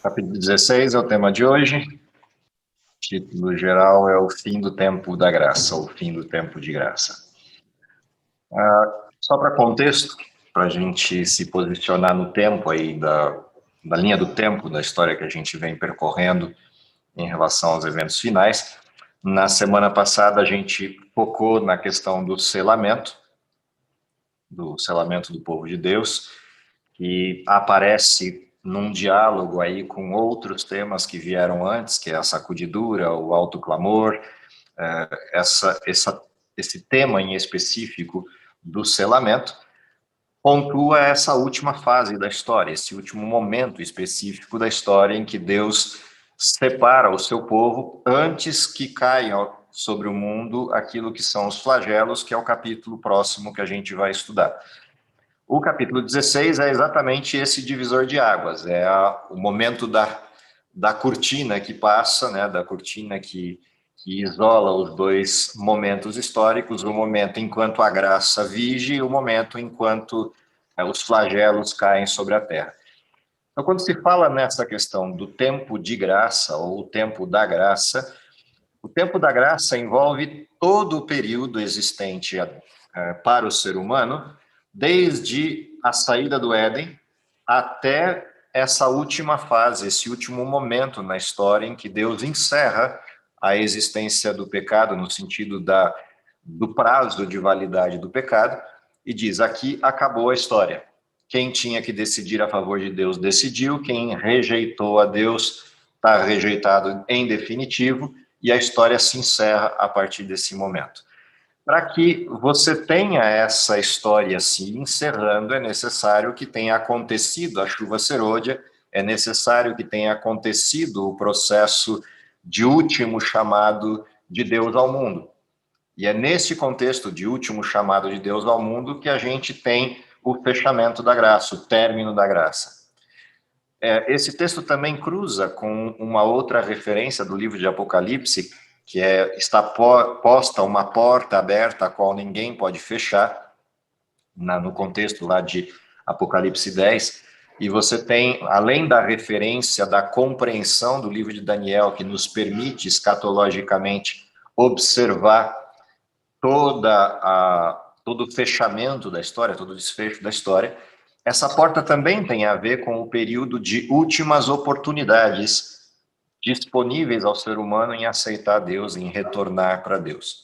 Capítulo 16 é o tema de hoje. O título geral é o fim do tempo da graça, ou fim do tempo de graça. Só para contexto, para a gente se posicionar no tempo aí da linha do tempo da história que a gente vem percorrendo em relação aos eventos finais. Na semana passada a gente focou na questão do selamento do povo de Deus, que aparece num diálogo aí com outros temas que vieram antes, que é a sacudidura, o alto clamor, esse tema em específico do selamento, pontua essa última fase da história, esse último momento específico da história em que Deus separa o seu povo antes que caia sobre o mundo aquilo que são os flagelos, que é o capítulo próximo que a gente vai estudar. O capítulo 16 é exatamente esse divisor de águas, é o momento da cortina que passa, né, da cortina que isola os dois momentos históricos, o momento enquanto a graça vige e o momento enquanto os flagelos caem sobre a terra. Então, quando se fala nessa questão do tempo de graça ou o tempo da graça, o tempo da graça envolve todo o período existente para o ser humano, desde a saída do Éden até essa última fase, esse último momento na história em que Deus encerra a existência do pecado, no sentido do prazo de validade do pecado, e diz: aqui acabou a história. Quem tinha que decidir a favor de Deus decidiu, quem rejeitou a Deus está rejeitado em definitivo, e a história se encerra a partir desse momento. Para que você tenha essa história se encerrando, é necessário que tenha acontecido a chuva serôdia, é necessário que tenha acontecido o processo de último chamado de Deus ao mundo. E é nesse contexto de último chamado de Deus ao mundo que a gente tem o fechamento da graça, o término da graça. Esse texto também cruza com uma outra referência do livro de Apocalipse, que está posta uma porta aberta a qual ninguém pode fechar, no contexto lá de Apocalipse 10, e você tem, além da referência da compreensão do livro de Daniel, que nos permite escatologicamente observar todo o fechamento da história, todo o desfecho da história, essa porta também tem a ver com o período de últimas oportunidades disponíveis ao ser humano em aceitar Deus, em retornar para Deus.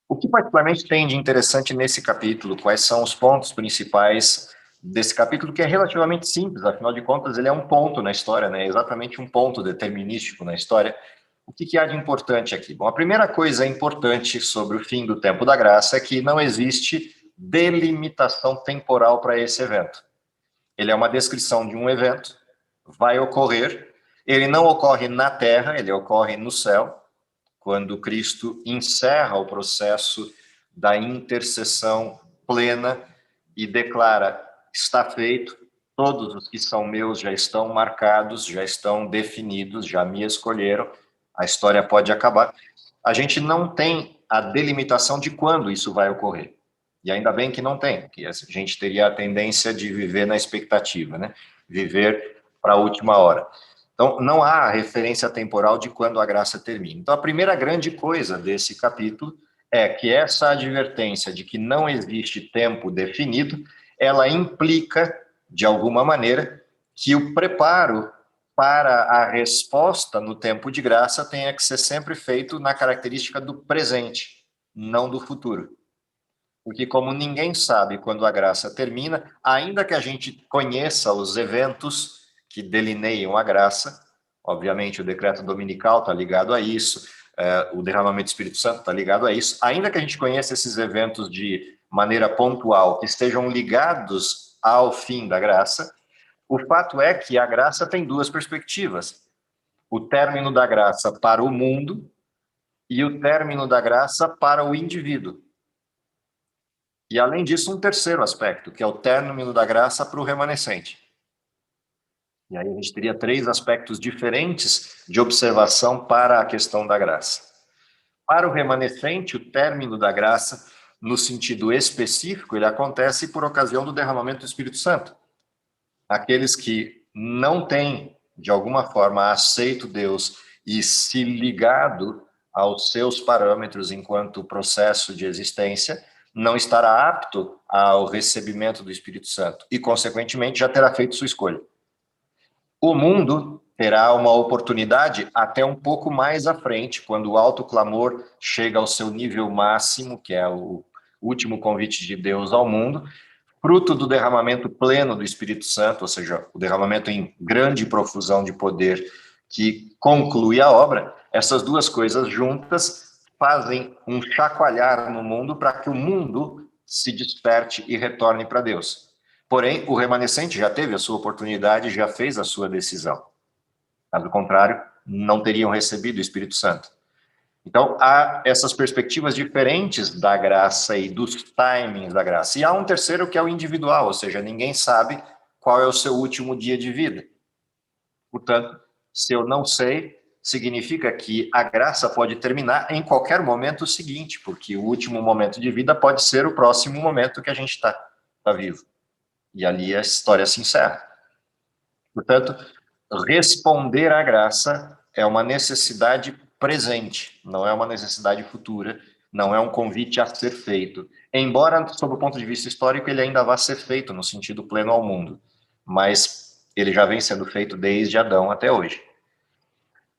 O que particularmente tem de interessante nesse capítulo? Quais são os pontos principais desse capítulo, que é relativamente simples, afinal de contas ele é um ponto na história, né? É exatamente um ponto determinístico na história. O que há de importante aqui? Bom, a primeira coisa importante sobre o fim do tempo da graça é que não existe delimitação temporal para esse evento. Ele é uma descrição de um evento, vai ocorrer, ele não ocorre na terra, ele ocorre no céu, quando Cristo encerra o processo da intercessão plena e declara: está feito, todos os que são meus já estão marcados, já estão definidos, já me escolheram, a história pode acabar. A gente não tem a delimitação de quando isso vai ocorrer. E ainda bem que não tem, porque a gente teria a tendência de viver na expectativa, né? Viver para a última hora. Então, não há referência temporal de quando a graça termina. Então, a primeira grande coisa desse capítulo é que essa advertência de que não existe tempo definido, ela implica, de alguma maneira, que o preparo para a resposta no tempo de graça tenha que ser sempre feito na característica do presente, não do futuro. Porque como ninguém sabe quando a graça termina, ainda que a gente conheça os eventos que delineiam a graça, obviamente o decreto dominical está ligado a isso, o derramamento do Espírito Santo está ligado a isso, ainda que a gente conheça esses eventos de maneira pontual, que estejam ligados ao fim da graça, o fato é que a graça tem duas perspectivas: o término da graça para o mundo e o término da graça para o indivíduo. E, além disso, um terceiro aspecto, que é o término da graça para o remanescente. E aí a gente teria três aspectos diferentes de observação para a questão da graça. Para o remanescente, o término da graça, no sentido específico, ele acontece por ocasião do derramamento do Espírito Santo. Aqueles que não têm de alguma forma, aceito Deus e se ligado aos seus parâmetros enquanto processo de existência, não estará apto ao recebimento do Espírito Santo e, consequentemente, já terá feito sua escolha. O mundo terá uma oportunidade até um pouco mais à frente, quando o alto clamor chega ao seu nível máximo, que é o último convite de Deus ao mundo, fruto do derramamento pleno do Espírito Santo, ou seja, o derramamento em grande profusão de poder que conclui a obra. Essas duas coisas juntas fazem um chacoalhar no mundo para que o mundo se desperte e retorne para Deus. Porém, o remanescente já teve a sua oportunidade, já fez a sua decisão. Caso contrário, não teriam recebido o Espírito Santo. Então, há essas perspectivas diferentes da graça e dos timings da graça. E há um terceiro que é o individual, ou seja, ninguém sabe qual é o seu último dia de vida. Portanto, se eu não sei, significa que a graça pode terminar em qualquer momento seguinte, porque o último momento de vida pode ser o próximo momento que a gente está vivo. E ali a história se encerra. Portanto, responder à graça é uma necessidade presente, não é uma necessidade futura, não é um convite a ser feito. Embora, sob o ponto de vista histórico, ele ainda vá ser feito no sentido pleno ao mundo, mas ele já vem sendo feito desde Adão até hoje.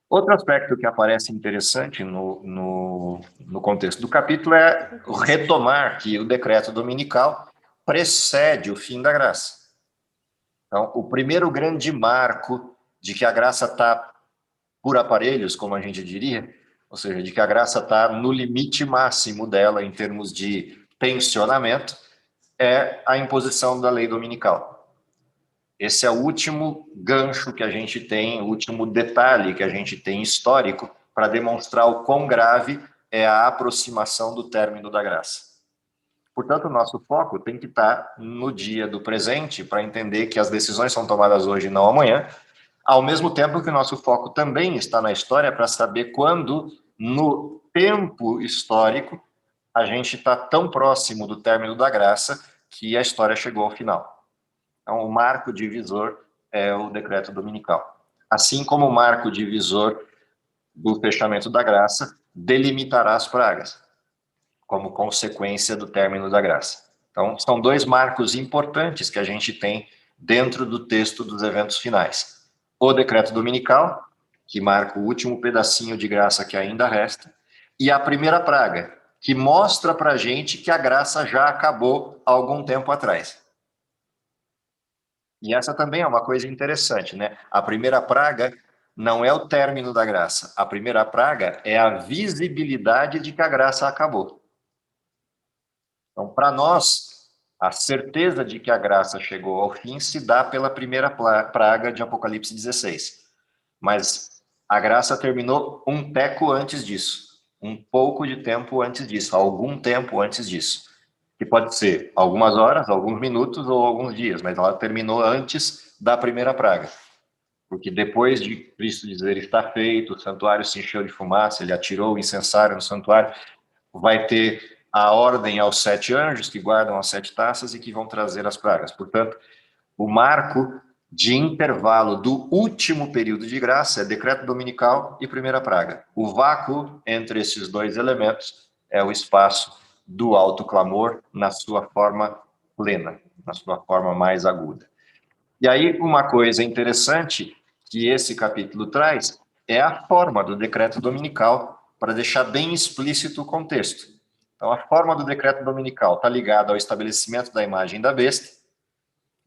Outro aspecto que aparece interessante no contexto do capítulo é retomar que o decreto dominical precede o fim da graça. Então, o primeiro grande marco de que a graça está por aparelhos, como a gente diria, ou seja, de que a graça está no limite máximo dela em termos de tensionamento, é a imposição da lei dominical. Esse é o último gancho que a gente tem, o último detalhe que a gente tem histórico para demonstrar o quão grave é a aproximação do término da graça. Portanto, o nosso foco tem que estar no dia do presente para entender que as decisões são tomadas hoje e não amanhã, ao mesmo tempo que o nosso foco também está na história para saber quando, no tempo histórico, a gente está tão próximo do término da graça que a história chegou ao final. Então, o marco divisor é o decreto dominical. Assim como o marco divisor do fechamento da graça delimitará as pragas, como consequência do término da graça. Então, são dois marcos importantes que a gente tem dentro do texto dos eventos finais. O decreto dominical, que marca o último pedacinho de graça que ainda resta, e a primeira praga, que mostra para a gente que a graça já acabou há algum tempo atrás. E essa também é uma coisa interessante, né? A primeira praga não é o término da graça. A primeira praga é a visibilidade de que a graça acabou. Então, para nós, a certeza de que a graça chegou ao fim se dá pela primeira praga de Apocalipse 16. Mas a graça terminou um teco antes disso, um pouco de tempo antes disso, algum tempo antes disso. Que pode ser algumas horas, alguns minutos ou alguns dias, mas ela terminou antes da primeira praga. Porque depois de Cristo dizer está feito, o santuário se encheu de fumaça, ele atirou o incensário no santuário, vai ter a ordem aos 7 anjos que guardam as 7 taças e que vão trazer as pragas. Portanto, o marco de intervalo do último período de graça é decreto dominical e primeira praga. O vácuo entre esses dois elementos é o espaço do alto clamor na sua forma plena, na sua forma mais aguda. E aí, uma coisa interessante que esse capítulo traz é a forma do decreto dominical, para deixar bem explícito o contexto. Então, a forma do decreto dominical está ligada ao estabelecimento da imagem da besta,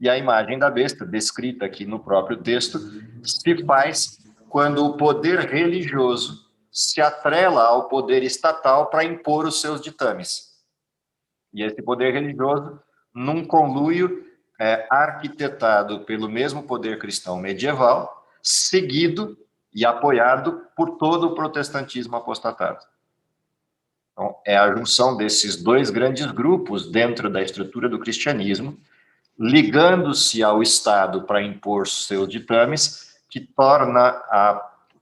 e a imagem da besta, descrita aqui no próprio texto, se faz quando o poder religioso se atrela ao poder estatal para impor os seus ditames. E esse poder religioso, num conluio arquitetado pelo mesmo poder cristão medieval, seguido e apoiado por todo o protestantismo apostatado. Então, é a junção desses dois grandes grupos dentro da estrutura do cristianismo, ligando-se ao Estado para impor seus ditames, que torna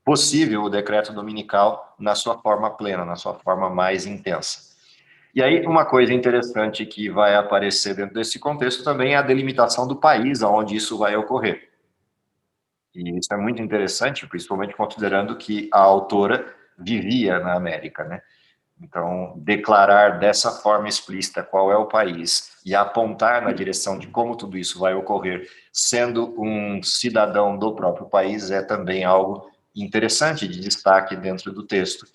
possível o decreto dominical na sua forma plena, na sua forma mais intensa. E aí, uma coisa interessante que vai aparecer dentro desse contexto também é a delimitação do país onde isso vai ocorrer. E isso é muito interessante, principalmente considerando que a autora vivia na América, né? Então, declarar dessa forma explícita qual é o país e apontar na direção de como tudo isso vai ocorrer, sendo um cidadão do próprio país, é também algo interessante de destaque dentro do texto.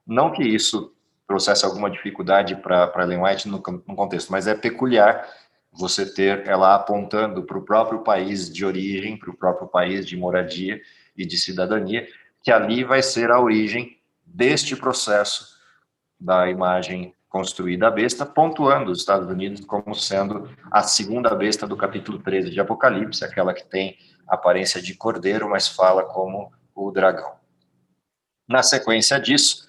Não que isso trouxesse alguma dificuldade para Ellen White no contexto, mas é peculiar você ter ela apontando para o próprio país de origem, para o próprio país de moradia e de cidadania, que ali vai ser a origem deste processo da imagem construída a besta, pontuando os Estados Unidos como sendo a segunda besta do capítulo 13 de Apocalipse, aquela que tem aparência de cordeiro, mas fala como o dragão. Na sequência disso,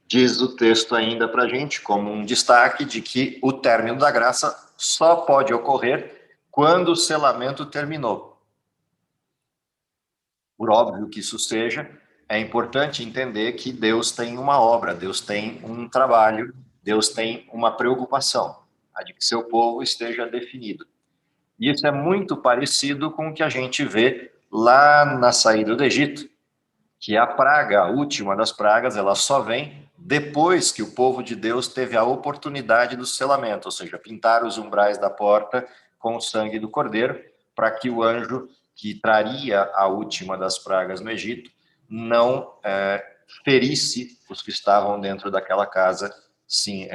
diz o texto ainda para a gente, como um destaque, de que o término da graça só pode ocorrer quando o selamento terminou. Por óbvio que isso seja, é importante entender que Deus tem uma obra, Deus tem um trabalho, Deus tem uma preocupação, a de que seu povo esteja definido. E isso é muito parecido com o que a gente vê lá na saída do Egito, que a praga, a última das pragas, ela só vem depois que o povo de Deus teve a oportunidade do selamento, ou seja, pintar os umbrais da porta com o sangue do cordeiro, para que o anjo que traria a última das pragas no Egito não ferisse os que estavam dentro daquela casa, sim,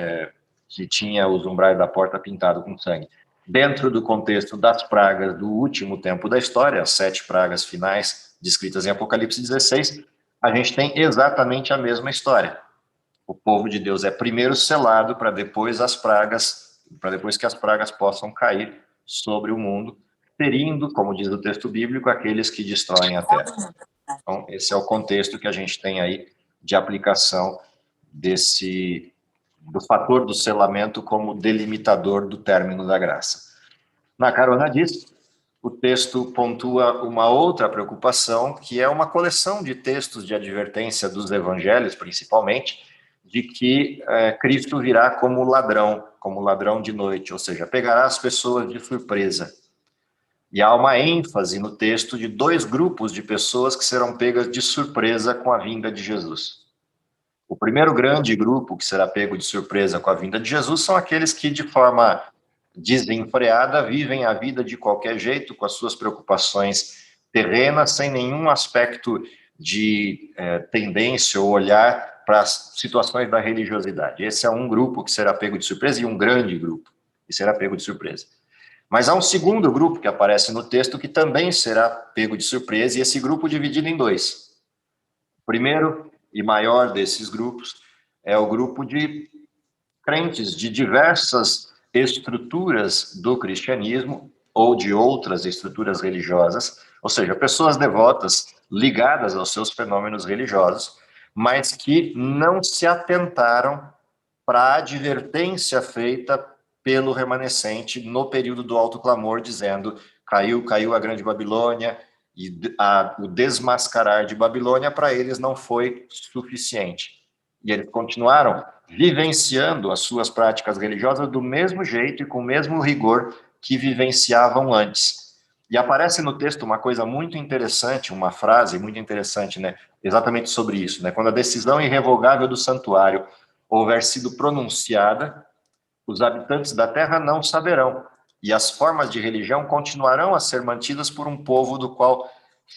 que tinha os umbrais da porta pintado com sangue. Dentro do contexto das pragas do último tempo da história, as 7 pragas finais descritas em Apocalipse 16, a gente tem exatamente a mesma história. O povo de Deus é primeiro selado para depois que as pragas possam cair sobre o mundo, ferindo, como diz o texto bíblico, aqueles que destroem a terra. Então, esse é o contexto que a gente tem aí de aplicação do fator do selamento como delimitador do término da graça. Na carona disso, o texto pontua uma outra preocupação, que é uma coleção de textos de advertência dos evangelhos, principalmente, de que Cristo virá como ladrão de noite, ou seja, pegará as pessoas de surpresa. E há uma ênfase no texto de 2 grupos de pessoas que serão pegas de surpresa com a vinda de Jesus. O primeiro grande grupo que será pego de surpresa com a vinda de Jesus são aqueles que, de forma desenfreada, vivem a vida de qualquer jeito, com as suas preocupações terrenas, sem nenhum aspecto de tendência ou olhar para as situações da religiosidade. Esse é um grupo que será pego de surpresa, e um grande grupo que será pego de surpresa. Mas há um segundo grupo que aparece no texto que também será pego de surpresa, e esse grupo dividido em 2. O primeiro e maior desses grupos é o grupo de crentes de diversas estruturas do cristianismo ou de outras estruturas religiosas, ou seja, pessoas devotas ligadas aos seus fenômenos religiosos, mas que não se atentaram para a advertência feita pelo remanescente no período do alto clamor, dizendo: caiu a grande Babilônia, e o desmascarar de Babilônia para eles não foi suficiente. E eles continuaram vivenciando as suas práticas religiosas do mesmo jeito e com o mesmo rigor que vivenciavam antes. E aparece no texto uma coisa muito interessante, uma frase muito interessante, né? Exatamente sobre isso, né? Quando a decisão irrevogável do santuário houver sido pronunciada, os habitantes da terra não saberão, e as formas de religião continuarão a ser mantidas por um povo do qual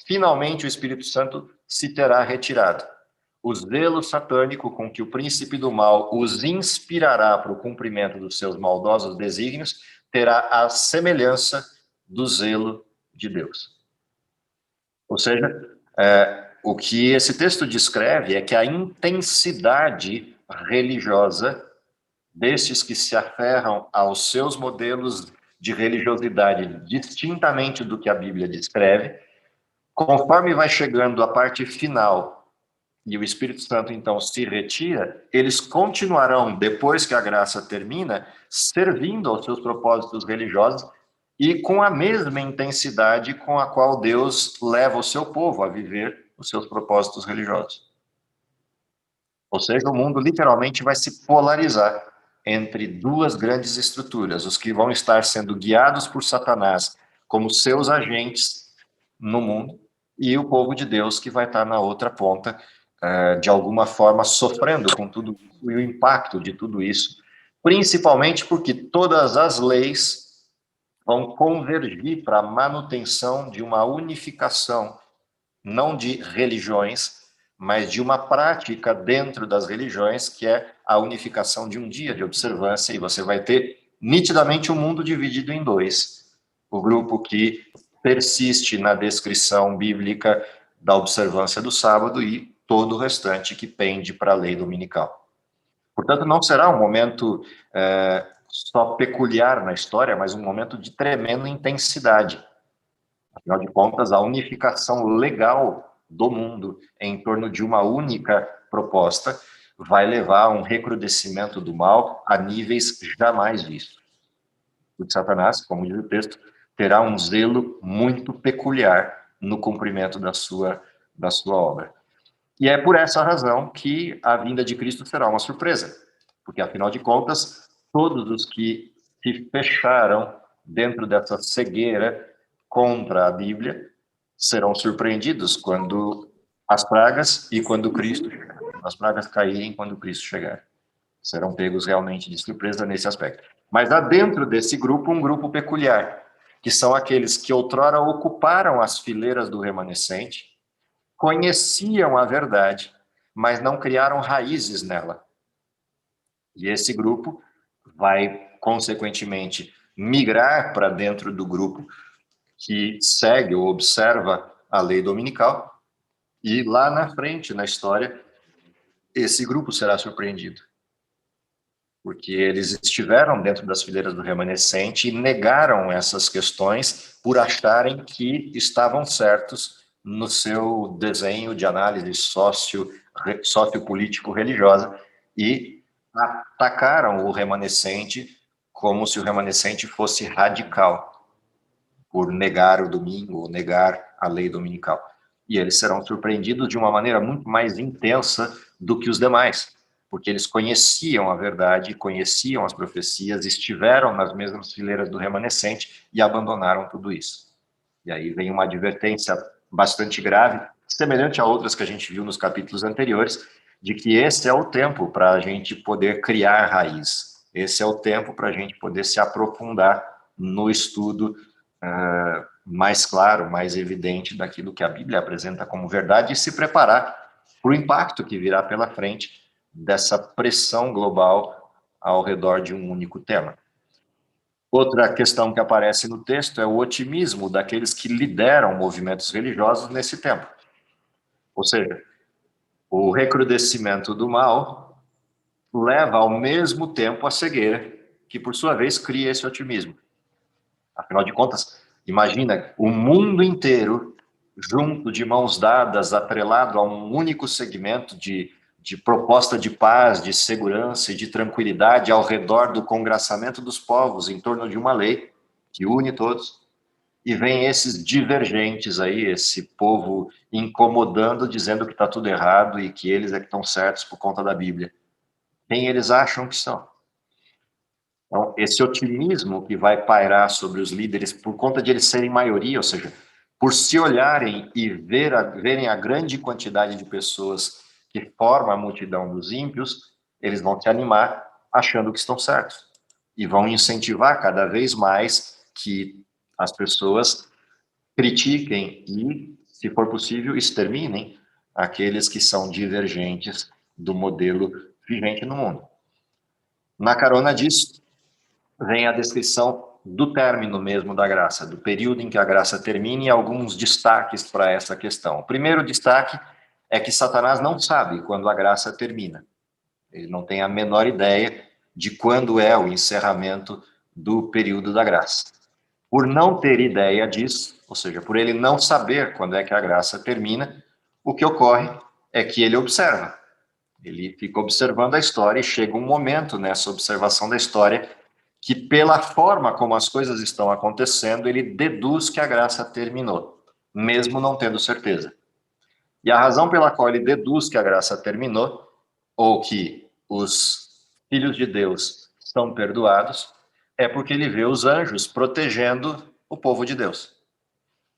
finalmente o Espírito Santo se terá retirado. O zelo satânico com que o príncipe do mal os inspirará para o cumprimento dos seus maldosos desígnios terá a semelhança do zelo de Deus. Ou seja, o que esse texto descreve é que a intensidade religiosa destes que se aferram aos seus modelos de religiosidade distintamente do que a Bíblia descreve, conforme vai chegando a parte final e o Espírito Santo então se retira, eles continuarão, depois que a graça termina, servindo aos seus propósitos religiosos e com a mesma intensidade com a qual Deus leva o seu povo a viver os seus propósitos religiosos. Ou seja, o mundo literalmente vai se polarizar entre 2 grandes estruturas: os que vão estar sendo guiados por Satanás como seus agentes no mundo, e o povo de Deus que vai estar na outra ponta, de alguma forma sofrendo com tudo isso e o impacto de tudo isso, principalmente porque todas as leis vão convergir para a manutenção de uma unificação, não de religiões, mas de uma prática dentro das religiões, que é a unificação de um dia de observância, e você vai ter nitidamente o mundo dividido em dois. O grupo que persiste na descrição bíblica da observância do sábado e todo o restante que pende para a lei dominical. Portanto, não será um momento só peculiar na história, mas um momento de tremenda intensidade. Afinal de contas, a unificação legal do mundo em torno de uma única proposta vai levar a um recrudescimento do mal a níveis jamais vistos. O de Satanás, como diz o texto, terá um zelo muito peculiar no cumprimento da sua obra. E é por essa razão que a vinda de Cristo será uma surpresa, porque, afinal de contas, todos os que se fecharam dentro dessa cegueira contra a Bíblia serão surpreendidos quando as pragas e quando Cristo chegar. As pragas caírem quando Cristo chegar. Serão pegos realmente de surpresa nesse aspecto. Mas há dentro desse grupo um grupo peculiar, que são aqueles que outrora ocuparam as fileiras do remanescente, conheciam a verdade, mas não criaram raízes nela. E esse grupo vai, consequentemente, migrar para dentro do grupo que segue ou observa a lei dominical, e lá na frente, na história, esse grupo será surpreendido, porque eles estiveram dentro das fileiras do remanescente e negaram essas questões por acharem que estavam certos no seu desenho de análise sociopolítico-religiosa e atacaram o remanescente como se o remanescente fosse radical, por negar o domingo, ou negar a lei dominical. E eles serão surpreendidos de uma maneira muito mais intensa do que os demais, porque eles conheciam a verdade, conheciam as profecias, estiveram nas mesmas fileiras do remanescente e abandonaram tudo isso. E aí vem uma advertência bastante grave, semelhante a outras que a gente viu nos capítulos anteriores, de que esse é o tempo para a gente poder criar raiz. Esse é o tempo para a gente poder se aprofundar no estudo mais claro, mais evidente daquilo que a Bíblia apresenta como verdade e se preparar para o impacto que virá pela frente dessa pressão global ao redor de um único tema. Outra questão que aparece no texto é o otimismo daqueles que lideram movimentos religiosos nesse tempo. Ou seja, o recrudescimento do mal leva ao mesmo tempo a cegueira, que por sua vez cria esse otimismo. Afinal de contas, imagina o mundo inteiro junto, de mãos dadas, atrelado a um único segmento de proposta de paz, de segurança e de tranquilidade ao redor do congraçamento dos povos em torno de uma lei que une todos. E vem esses divergentes aí, esse povo incomodando, dizendo que está tudo errado e que eles é que estão certos por conta da Bíblia. Quem eles acham que são? Então, esse otimismo que vai pairar sobre os líderes por conta de eles serem maioria, ou seja, por se olharem e verem a grande quantidade de pessoas que formam a multidão dos ímpios, eles vão se animar achando que estão certos e vão incentivar cada vez mais que as pessoas critiquem e, se for possível, exterminem aqueles que são divergentes do modelo vigente no mundo. Na carona disso, vem a descrição do término mesmo da graça, do período em que a graça termina e alguns destaques para essa questão. O primeiro destaque é que Satanás não sabe quando a graça termina. Ele não tem a menor ideia de quando é o encerramento do período da graça. Por não ter ideia disso, ou seja, por ele não saber quando é que a graça termina, o que ocorre é que ele observa. Ele fica observando a história e chega um momento nessa observação da história que, pela forma como as coisas estão acontecendo, ele deduz que a graça terminou, mesmo não tendo certeza. E a razão pela qual ele deduz que a graça terminou, ou que os filhos de Deus são perdoados, é porque ele vê os anjos protegendo o povo de Deus.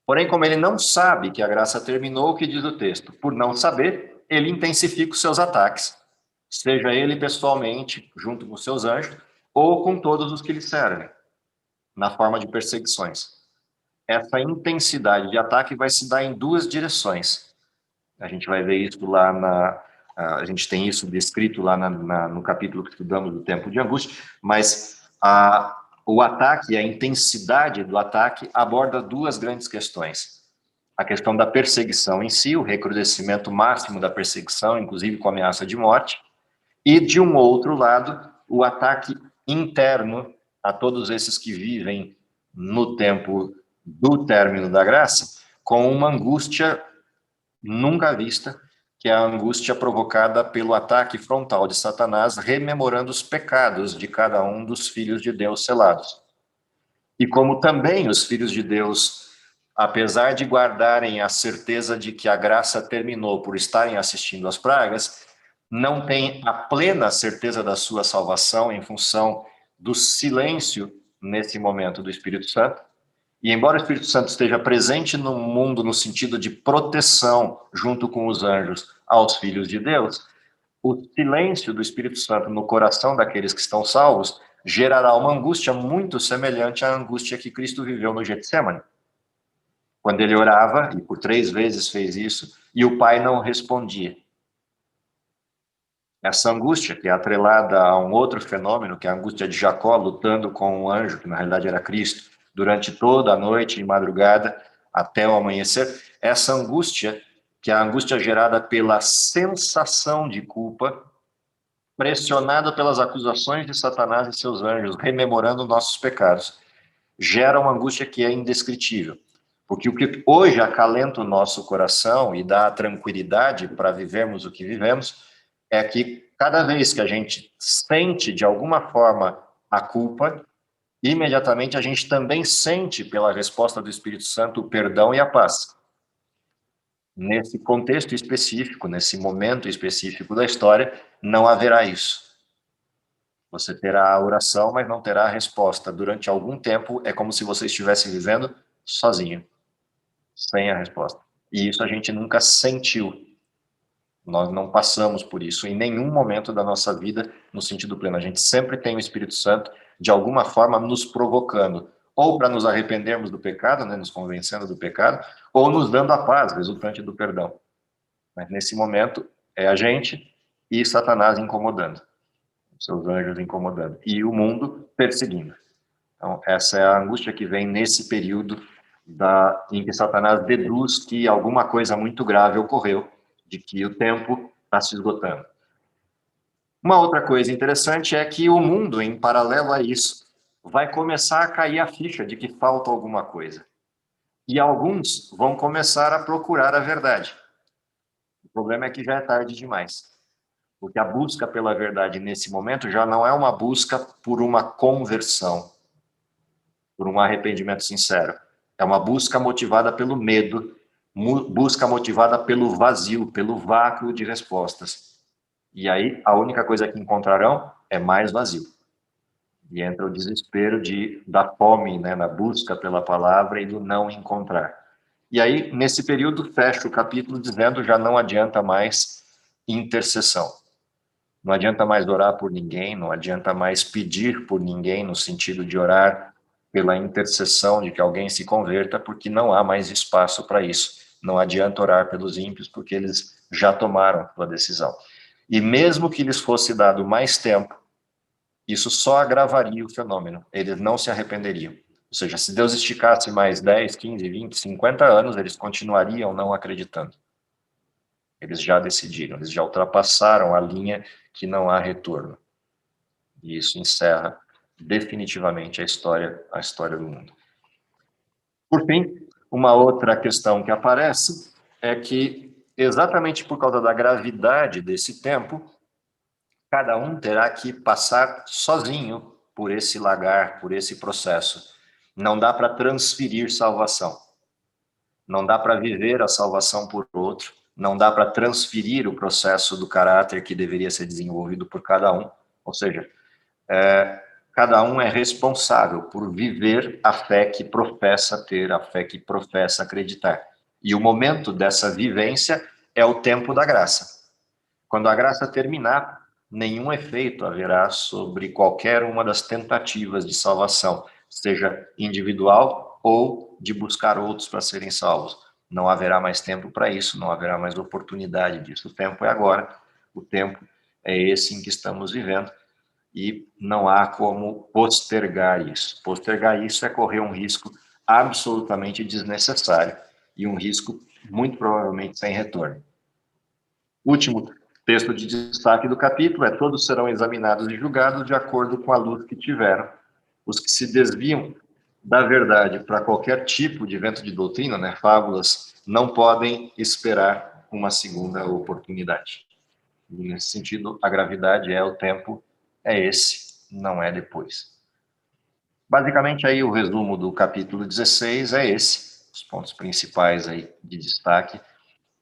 Porém, como ele não sabe que a graça terminou, o que diz o texto? Por não saber, ele intensifica os seus ataques, seja ele pessoalmente, junto com seus anjos, ou com todos os que lhe servem, na forma de perseguições. Essa intensidade de ataque vai se dar em duas direções. A gente vai ver isso lá a gente tem isso descrito lá no capítulo que estudamos do tempo de angústia, mas o ataque, a intensidade do ataque aborda duas grandes questões. A questão da perseguição em si, o recrudescimento máximo da perseguição, inclusive com ameaça de morte, e, de um outro lado, o ataque interno a todos esses que vivem no tempo do término da graça, com uma angústia nunca vista, que é a angústia provocada pelo ataque frontal de Satanás, rememorando os pecados de cada um dos filhos de Deus selados. E como também os filhos de Deus, apesar de guardarem a certeza de que a graça terminou por estarem assistindo às pragas, não têm a plena certeza da sua salvação em função do silêncio nesse momento do Espírito Santo. E embora o Espírito Santo esteja presente no mundo no sentido de proteção junto com os anjos aos filhos de Deus, o silêncio do Espírito Santo no coração daqueles que estão salvos gerará uma angústia muito semelhante à angústia que Cristo viveu no Getsêmani, quando ele orava, e por 3 vezes fez isso, e o Pai não respondia. Essa angústia, que é atrelada a um outro fenômeno, que é a angústia de Jacó lutando com um anjo, que na realidade era Cristo, durante toda a noite e madrugada até o amanhecer, essa angústia, que é a angústia gerada pela sensação de culpa, pressionado pelas acusações de Satanás e seus anjos, rememorando nossos pecados, gera uma angústia que é indescritível. Porque o que hoje acalenta o nosso coração e dá tranquilidade para vivermos o que vivemos é que cada vez que a gente sente de alguma forma a culpa, imediatamente a gente também sente pela resposta do Espírito Santo o perdão e a paz. Nesse contexto específico, nesse momento específico da história, não haverá isso. Você terá a oração, mas não terá a resposta. Durante algum tempo, é como se você estivesse vivendo sozinho, sem a resposta. E isso a gente nunca sentiu. Nós não passamos por isso em nenhum momento da nossa vida, no sentido pleno. A gente sempre tem o Espírito Santo, de alguma forma, nos provocando, ou para nos arrependermos do pecado, né, nos convencendo do pecado, ou nos dando a paz, resultante do perdão. Mas nesse momento, é a gente e Satanás incomodando, seus anjos incomodando, e o mundo perseguindo. Então, essa é a angústia que vem nesse período em que Satanás deduz que alguma coisa muito grave ocorreu, de que o tempo está se esgotando. Uma outra coisa interessante é que o mundo, em paralelo a isso, vai começar a cair a ficha de que falta alguma coisa. E alguns vão começar a procurar a verdade. O problema é que já é tarde demais. Porque a busca pela verdade nesse momento já não é uma busca por uma conversão, por um arrependimento sincero. É uma busca motivada pelo medo, busca motivada pelo vazio, pelo vácuo de respostas. E aí, a única coisa que encontrarão é mais vazio. E entra o desespero da fome, né, na busca pela palavra e do não encontrar. E aí, nesse período, fecha o capítulo dizendo já não adianta mais intercessão. Não adianta mais orar por ninguém, não adianta mais pedir por ninguém, no sentido de orar pela intercessão de que alguém se converta, porque não há mais espaço para isso. Não adianta orar pelos ímpios, porque eles já tomaram a decisão. E mesmo que lhes fosse dado mais tempo, isso só agravaria o fenômeno. Eles não se arrependeriam. Ou seja, se Deus esticasse mais 10, 15, 20, 50 anos, eles continuariam não acreditando. Eles já decidiram, eles já ultrapassaram a linha que não há retorno. E isso encerra definitivamente a história do mundo. Por fim, uma outra questão que aparece é que, exatamente por causa da gravidade desse tempo, cada um terá que passar sozinho por esse lagar, por esse processo. Não dá para transferir salvação. Não dá para viver a salvação por outro. Não dá para transferir o processo do caráter que deveria ser desenvolvido por cada um. Ou seja, cada um é responsável por viver a fé que professa ter, a fé que professa acreditar. E o momento dessa vivência é o tempo da graça. Quando a graça terminar, nenhum efeito haverá sobre qualquer uma das tentativas de salvação, seja individual ou de buscar outros para serem salvos. Não haverá mais tempo para isso, não haverá mais oportunidade disso. O tempo é agora, o tempo é esse em que estamos vivendo e não há como postergar isso. Postergar isso é correr um risco absolutamente desnecessário e um risco muito provavelmente sem retorno. Último texto de destaque do capítulo é: todos serão examinados e julgados de acordo com a luz que tiveram. Os que se desviam da verdade para qualquer tipo de vento de doutrina, né, fábulas, não podem esperar uma segunda oportunidade. E, nesse sentido, a gravidade é o tempo, é esse, não é depois. Basicamente, aí o resumo do capítulo 16 é esse. Os pontos principais aí de destaque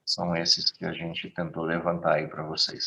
são esses que a gente tentou levantar aí para vocês.